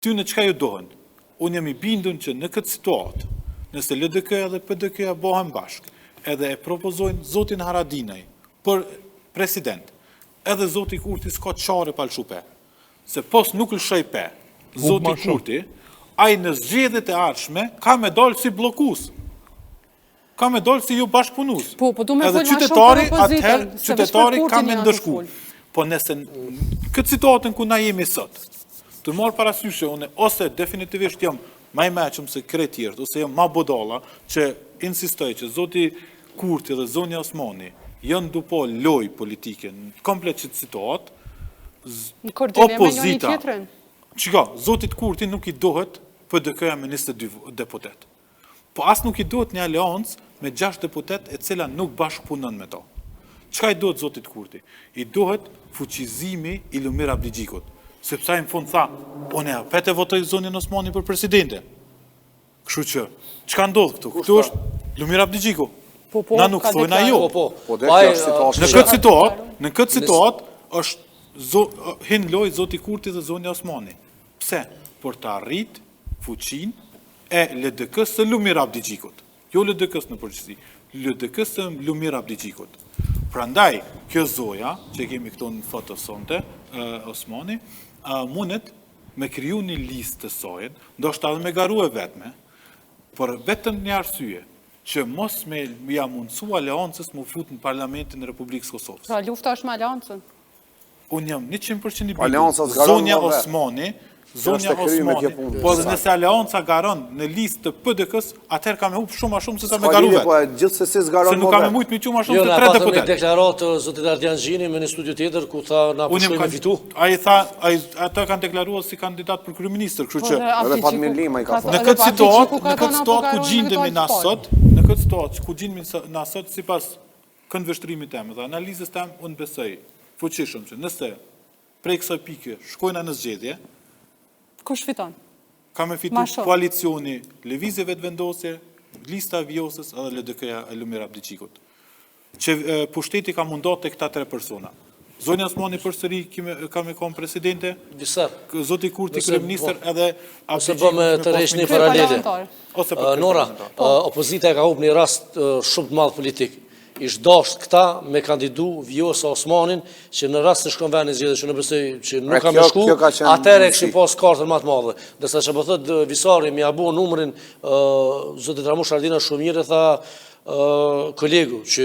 ty në çka ju dohen? Unë jam I bindun që në këtë situatë, nëse LDK dhe PDK bëhen bashkë, edhe e propozojnë zotin Haradinaj për president, edhe zoti Kurti s'ka qare palshupe, se pos nuk lëshoj pe, zoti Kurti, ai në zgjedhjet e ardhshme ka me dalë si blokus. Ka me dalë si ju bashkëpunus. Edhe qytetari, atëherë, qytetari ka me ndëshku. Po nëse këtë situatën ku na jemi sot, të marë parasysh unë ose definitivisht jam ma I meqëm se krejt tjerët, ose jam ma bodalla që insistoj që zoti Kurti dhe zonja Osmani janë dupo loj politike në komplet qëtë situatë, opozita. Qika, zotit Kurti nuk I dohet PDK-ja me 22 deputet. Po as nuk I dohet një aleancë me 6 deputet e cila nuk bashkëpunon me to. Qka I dohet zotit Kurti? I dohet fuqizimi I Lumir Abdigjikut. Sepse ai në fund tha, unë apete votoj zonjën Osmani për presidente. Kështu që, çka ndodh këtu? Këtu është Lumir Abdigjiku. Na nuk thojnë ajo. Në këtë situatë është hin loj zoti Kurti dhe zonja Osmani. Pse? Për të arrit fuqin e LDK-s së Lumir Abdigjikut. Jo LDK-s në përgjithësi, LDK-s së Lumir Abdigjikut. Prandaj, kjo zoja, që kemi këto në foto sonte, Osmani, mundet me kriju një listë të sojën, ndoshta edhe me garu e vetme, për vetëm një arsye, që mos me ja mundësu aleancës më fut në Parlamentin e Republikës Kosovës. Pra lufta është me aleancën? Unë jam 100% I bindur. Zonja Osmani, po dhe nëse aleanca garon në listë të PDK-s, atëherë ka me hup shumë a shumë se sa me garu vetë. Se nuk ka me mujtë me që ma shumë të 3 deputet. Jo, në patëm një deklaratë zotit Ardian Gjini me një studio tjetër, ku tha na përshkoj me fitu. Ata kanë deklaruar si kandidat për kryeministër, kështu që edhe Fatmir Lima I ka thënë. në këtë situatë ku gjindemi na sot, në këtë situatë ku gjindemi na sot sipas këndvështrimit tim dhe analizës tim, unë besoj fuqishëm që nëse prej kësaj pike shkojna në zgjedhje, kush fiton? Ka me fitu koalicioni lëvizjeve të vendosje, lista e vjosës edhe LDK-ja e Lumir Abdigjikut. Që pushteti ka mundat të këta 3 persona. Zonja Osmani përsëri ka me kom presidente, zoti Kurti kryeministër edhe ose bëmë të resh një paralele. Nora, opozita ka hup një rast shumë të madh politik. Ishtë dasht këta me kandidu Vjosa Osmanin, që në rast të shkon venë zgjedhje që në besoj që nuk ka me shku, atëre këshin pas kartën më të madhe. Dërsa që po thot Visari mi abu numrin zotit Ramush Ardina Shumire tha kolegu, që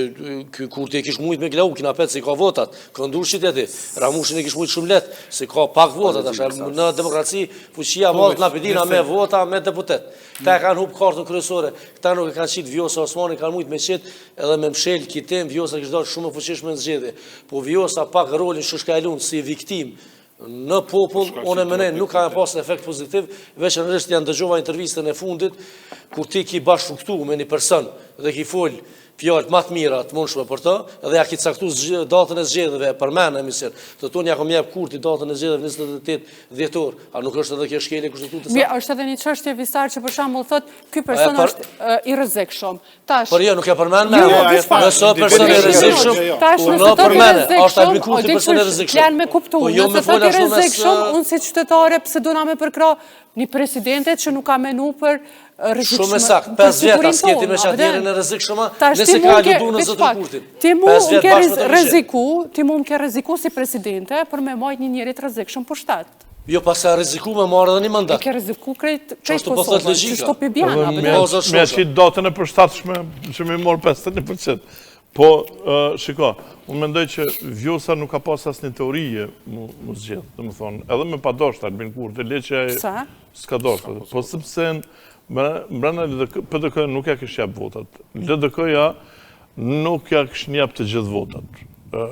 Kurti e kish mujt me glau, kina petë se ka votat, ka ndur qiteti, Ramushin e kish mujt shumë let, se ka pak votat, në demokraci fuqia madhët na pedina me vota, me deputet. Ta kanë hup kartën kryesore, këta nuk e kanë qitë Vjosa Osmani, kanë mujt me qitë edhe me mshel kitim, Vjosa kishtë dalë shumë më fuqishme në zgjedhje. Po Vjosa pak rolin shkajlun si viktim në popull, unë e menej nuk ka pas efekt pozitiv, veçanërisht janë dëgjova intervistën e fundit, kur ti ki bashkëfuktu me një person dhe ki fol fjallët matë mira të mundshme për të, edhe ja ki caktu datën e zgjedhjeve për menë emision. Të tonë ja kom jep Kurti datën e zgjedhjeve 28 dhjetor, a nuk është edhe kjo shkelje kushtetutës? Mirë, është edhe një çështje Visar që për shembull thot, ky person është I rrezikshëm. Tash. Por jo, nuk e përmend me. Nëse person I rrezikshëm, unë përmend, është aplikuar ti person I rrezikshëm. Janë me kuptuar, nëse thot I rrezikshëm, unë si qytetare pse do na me përkra një presidente që nuk ka menu për rrezikshëm. Shumë sakt, 5 vjet as keti me çadierin e rrezikshëm, nëse ka lutur në zotin Kurtin. Ti mund ke rreziku si presidente për me majt një njerit rrezikshëm për shtat. Jo, pas e rreziku me marrë edhe një mandat. Ke rreziku krejt Kosovës, që shto Pibjana. Me aqit datën e përshtatshme që me morë 51%. Po, shiko, unë mendoj që Vjosa nuk ka pas as një teorije më zgjedhë, dhe më thonë, edhe me pa doshtar, bin kur, të leqe s'ka doshtar. Po sepse mbrana PDK nuk ja kish jap votat. LDK-ja nuk ja kish jap të gjithë votat. Dhe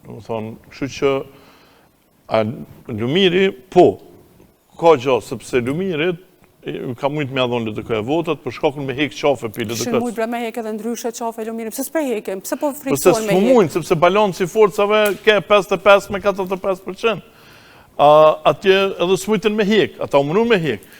më thonë, kështu që Lumiri, po, ka gjo, sepse Lumirit ka mujtë me adhon LDK-ja votat, për shkakun me hek qafe për LDK-s. Shë mujtë bre me hek edhe ndryshe qafe Lumirit, pëse s'pe hekem, pëse po Pëse friksuan me hek? mujtë, sepse balanci forcave ke 55 me 45%. Atje edhe s'mujtën me hek, ata umënu me hek.